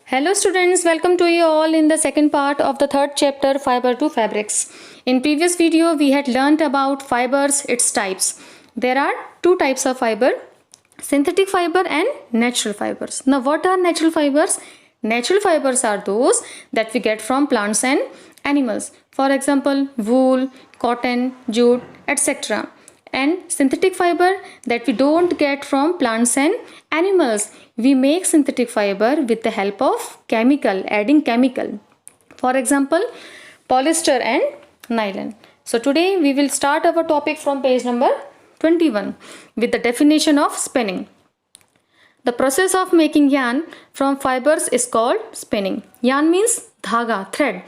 Hello students, welcome to you all in the second part of the third chapter, Fiber to Fabrics. In previous video we had learnt about fibers, its types. There are two types of fiber, synthetic fiber and natural fibers. Now what are natural fibers? Natural fibers are those that we get from plants and animals. For example, wool, cotton, jute, etc. And synthetic fiber that we don't get from plants and animals. We make synthetic fiber with the help of adding chemical. For example, polyester and nylon. So today we will start our topic from page number 21 with the definition of spinning. The process of making yarn from fibers is called spinning. Yarn means धागा, thread.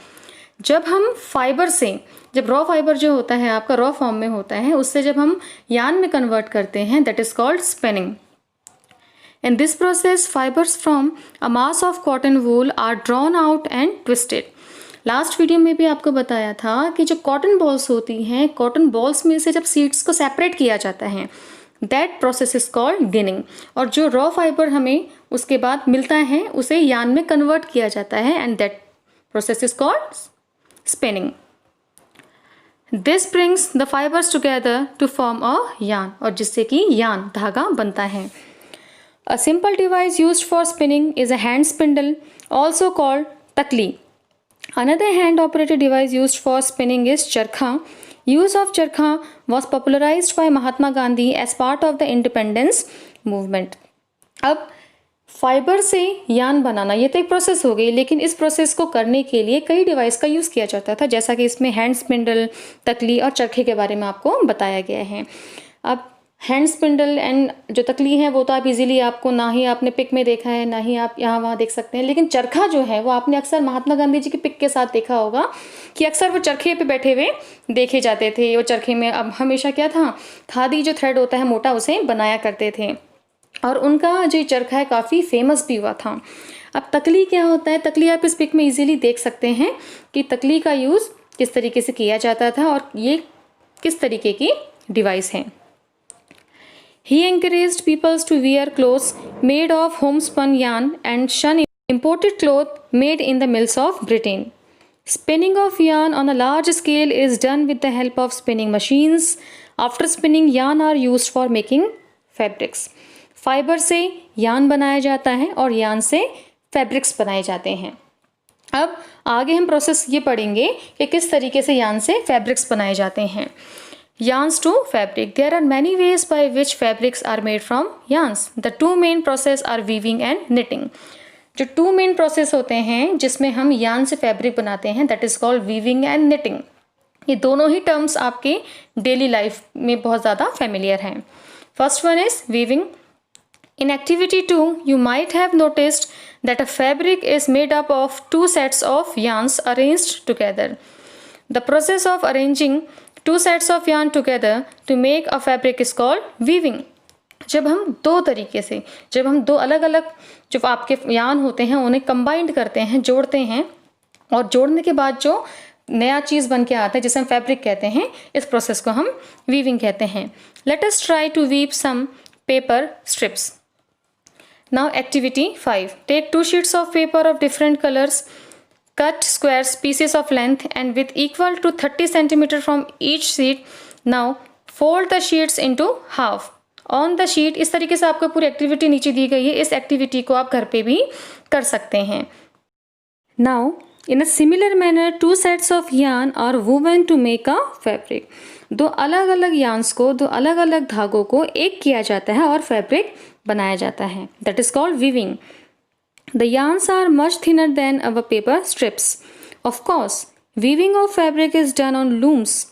जब हम fibre से, जब raw fibre जो होता है आपका raw form में होता है, उससे जब हम यार्न में कन्वर्ट करते हैं, that is called spinning. In this process, fibers from a mass of cotton wool are drawn out and twisted. Last video में भी आपको बताया था कि जो कॉटन बॉल्स होती हैं, कॉटन बॉल्स में से जब सीड्स को सेपरेट किया जाता है, that process is called ginning. और जो रॉ फाइबर हमें उसके बाद मिलता है उसे यार्न में कन्वर्ट किया जाता है and that process is called spinning. This brings the fibers together to form a yarn, और जिससे कि yarn धागा बनता है. A simple device used for spinning is a hand spindle, also called takli. Another hand operated device used for spinning is charkha. Use of charkha was popularized by Mahatma Gandhi as part of the independence movement. अब fibre से यान बनाना ये तो एक process हो गई, लेकिन इस प्रोसेस को करने के लिए कई डिवाइस का यूज़ किया जाता था, जैसा कि इसमें हैंड स्पिंडल, तकली और चरखे के बारे में आपको बताया गया है. अब हैंड स्पिंडल एंड जो तकली है वो तो आप इजीली आपको ना ही आपने पिक में देखा है ना ही आप यहाँ वहाँ देख सकते हैं, लेकिन चरखा जो है वो आपने अक्सर महात्मा गांधी जी की पिक के साथ देखा होगा कि अक्सर वो चरखे पे बैठे हुए देखे जाते थे. वो चरखे में अब हमेशा क्या था, खादी जो थ्रेड होता है मोटा, उसे बनाया करते थे और उनका जो चरखा है काफ़ी फेमस भी हुआ था. अब तकली क्या होता है, तकली आप इस पिक में इजीली देख सकते हैं कि तकली का यूज़ किस तरीके से किया जाता था और ये किस तरीके की डिवाइस है. He encouraged people to wear clothes made of homespun yarn and shun imported cloth made in the mills of Britain. Spinning of yarn on a large scale is done with the help of spinning machines. After spinning, yarn are used for making fabrics. Fibre से यान बनाया जाता है और यान से fabrics बनाए जाते हैं. अब आगे हम प्रोसेस ये पढ़ेंगे कि किस तरीके से यान से फैब्रिक्स बनाए जाते हैं. Yarns to fabric. There are many ways by which fabrics are made from yarns. The two main process are weaving and knitting. जो टू मेन प्रोसेस होते हैं जिसमें हम यान से फैब्रिक बनाते हैं, that is called weaving and knitting. ये दोनों ही टर्म्स आपके डेली लाइफ में बहुत ज़्यादा फेमिलियर हैं. First one is weaving. In activity 2, you might have noticed that a fabric is made up of two sets of yarns arranged together. The process of arranging two sets of yarn together to make a fabric is called weaving. जब हम दो अलग अलग जो आपके yarn होते हैं उन्हें कंबाइंड करते हैं, जोड़ते हैं, और जोड़ने के बाद जो नया चीज़ बन के आता है जिसे हम फैब्रिक कहते हैं, इस प्रोसेस को हम वीविंग कहते हैं. Let us try to weave some paper strips. Now activity 5. Take two sheets of paper of different colors, cut square pieces of length and with equal to 30 cm from each sheet. Now fold the sheets into half. On the sheet, इस तरीके से आपको पूरी activity नीचे दी गई है. इस activity को आप घर पे भी कर सकते हैं. Now in a similar manner, two sets of yarn are woven to make a fabric. दो अलग अलग यार्न्स को, दो अलग अलग धागों को एक किया जाता है और फैब्रिक बनाया जाता है. That is called weaving. The yarns are much thinner than our paper strips. Of course weaving of fabric is done on looms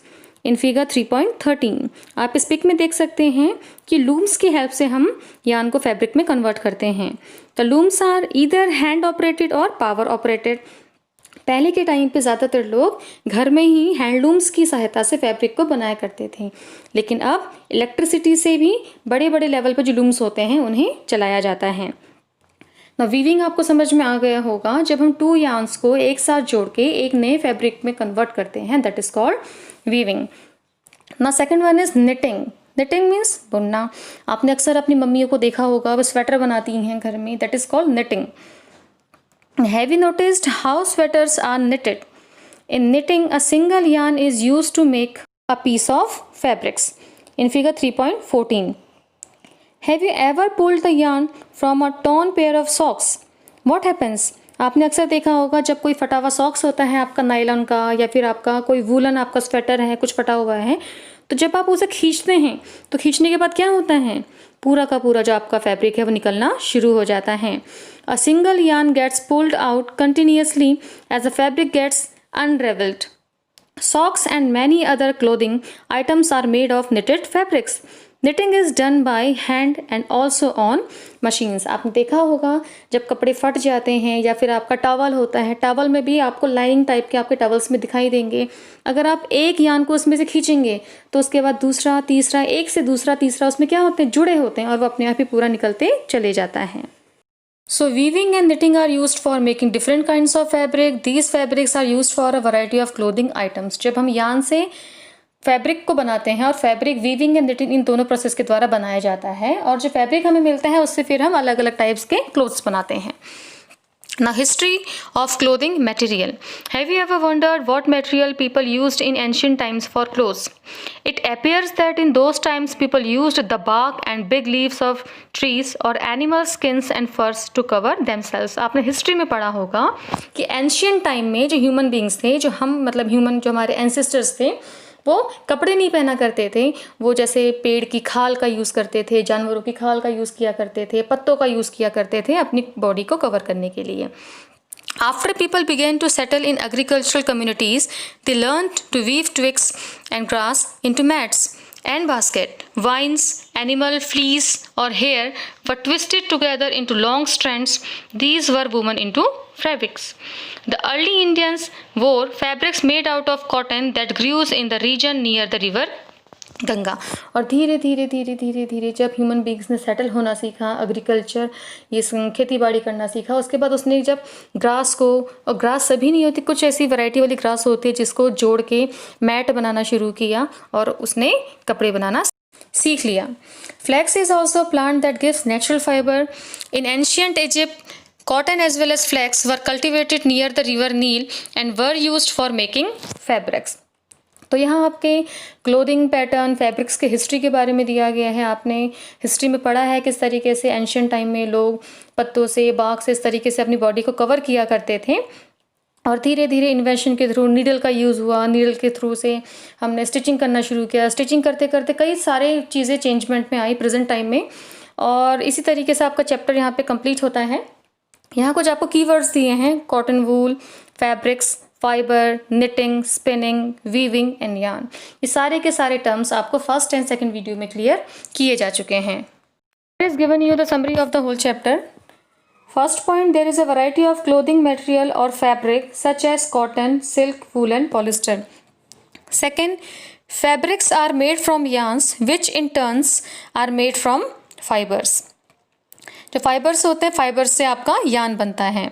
in figure 3.13. आप इस पिक में देख सकते हैं कि लूम्स की हेल्प से हम यार्न को फैब्रिक में कन्वर्ट करते हैं. The looms are either hand operated और पावर ऑपरेटेड. पहले के टाइम पे ज़्यादातर लोग घर में ही हैंडलूम्स की सहायता से फैब्रिक को बनाया करते थे, लेकिन अब इलेक्ट्रिसिटी से भी बड़े बड़े लेवल पर जो लूम्स होते हैं उन्हें चलाया जाता है. ना वीविंग आपको समझ में आ गया होगा. जब हम टू यार्न्स को एक साथ जोड़ के एक नए फैब्रिक में कन्वर्ट करते हैं, दैट इज कॉल्ड वीविंग. ना second one is knitting. Knitting means बुनना. आपने अक्सर अपनी मम्मियों को देखा होगा, वो स्वेटर बनाती हैं घर में, that is called knitting. Have you noticed how sweaters are knitted? In knitting, a single yarn is used to make a piece of fabrics. In figure 3.14. Have you ever pulled the yarn from a torn pair of socks? What happens? आपने अक्सर देखा होगा जब कोई फटा हुआ socks होता है आपका नायलॉन का, या फिर आपका कोई वूलन आपका स्वेटर है कुछ फटा हुआ है, तो जब आप उसे खींचते हैं तो खींचने के बाद क्या होता है, पूरा का पूरा जो आपका फैब्रिक है वो निकलना शुरू हो जाता है. A single yarn gets pulled out continuously as the fabric gets unraveled. Socks and many other clothing items are made of knitted fabrics. Knitting is done by hand and also on machines. आपने देखा होगा जब कपड़े फट जाते हैं या फिर आपका टॉवल होता है, टॉवल में भी आपको लाइनिंग टाइप के आपके टॉवल्स में दिखाई देंगे. अगर आप एक यान को उसमें से खींचेंगे तो उसके बाद दूसरा तीसरा, एक से दूसरा तीसरा उसमें क्या होते हैं, जुड़े होते हैं और वो अपने आप ही पूरा निकलते चले जाता है. So weaving and knitting are used for making different kinds of fabric. These fabrics are used for a variety of clothing items. जब हम यान से फैब्रिक को बनाते हैं, और फैब्रिक वीविंग एंड निटिंग इन दोनों प्रोसेस के द्वारा बनाया जाता है, और जो फैब्रिक हमें मिलता है उससे फिर हम अलग अलग टाइप्स के क्लोथ्स बनाते हैं. Now, history of clothing material. Have you ever wondered what material people used in ancient times for clothes? It appears that in those times people used the bark and big leaves of trees or animal skins and furs to cover themselves. आपने history में पढ़ा होगा कि ancient time में जो human beings थे, जो हम मतलब ह्यूमन जो हमारे एंसेस्टर्स थे, वो कपड़े नहीं पहना करते थे. वो जैसे पेड़ की खाल का यूज़ करते थे, जानवरों की खाल का यूज़ किया करते थे, पत्तों का यूज़ किया करते थे अपनी बॉडी को कवर करने के लिए. After people began to settle in agricultural communities, they learned to weave twigs and grass into mats and basket. Vines, animal fleece or hair were twisted together into long strands. These were woven into fabrics. The early Indians wore fabrics made out of cotton that grew in the region near the river Ganga. और धीरे धीरे धीरे धीरे धीरे जब human beings ने settle होना सीखा, एग्रीकल्चर ये खेती बाड़ी करना सीखा, उसके बाद उसने जब ग्रास को, और ग्रास सभी नहीं होती, कुछ ऐसी वैरायटी वाली ग्रास होती है जिसको जोड़ के मैट बनाना शुरू किया और उसने कपड़े बनाना सीख लिया. Flax is also plant that gives natural fibre. In ancient Egypt cotton as well as flax were cultivated near the river Nile and were used for making fabrics. तो यहाँ आपके क्लोथिंग पैटर्न फैब्रिक्स के history के बारे में दिया गया है. आपने हिस्ट्री में पढ़ा है किस तरीके से एंशियंट टाइम में लोग पत्तों से, बाग से इस तरीके से अपनी बॉडी को कवर किया करते थे, और धीरे धीरे इन्वेंशन के थ्रू नीडल का यूज़ हुआ. नीडल के थ्रू से हमने स्टिचिंग करना शुरू किया. स्टिचिंग करते करते कई सारे चीज़ें चेंजमेंट में आई प्रेजेंट टाइम में, और इसी तरीके से आपका चैप्टर यहाँ पे कंप्लीट होता है. यहाँ कुछ आपको कीवर्ड्स दिए हैं: cotton, wool, fabrics, fibre, knitting, spinning, weaving and yarn. ये सारे के सारे टर्म्स आपको फर्स्ट एंड सेकंड वीडियो में क्लियर किए जा चुके हैं. Is given you the summary of the whole chapter. First point, there is a variety of clothing material और fabric such as cotton, silk, wool and polyester. Second, fabrics are made from yarns which in turns are made from fibres. जो fibres होते हैं, fibres से आपका yarn बनता है.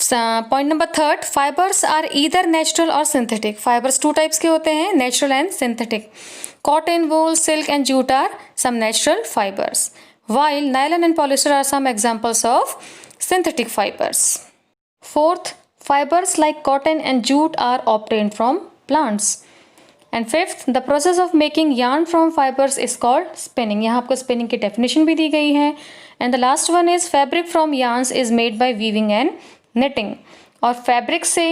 Point number third, fibres are either natural और synthetic. Fibres two types के होते हैं, natural and synthetic. Cotton, wool, silk and jute are some natural fibres, while nylon and polyester are some examples of synthetic fibers. Fourth, fibers like cotton and jute are obtained from plants. And fifth, the process of making yarn from fibers is called spinning. यहाँ आपको spinning की definition भी दी गई है. And the last one is fabric from yarns is made by weaving and knitting. और fabric से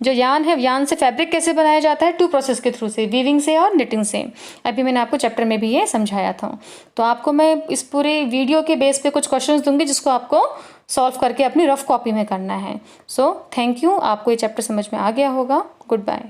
जो yarn है, यार्न से फैब्रिक कैसे बनाया जाता है, टू प्रोसेस के थ्रू से, वीविंग से और निटिंग से. अभी मैंने आपको चैप्टर में भी ये समझाया था. तो आपको मैं इस पूरे वीडियो के बेस पे कुछ क्वेश्चंस दूंगी जिसको आपको सॉल्व करके अपनी रफ कॉपी में करना है. So thank you. आपको ये चैप्टर समझ में आ गया होगा. Good bye.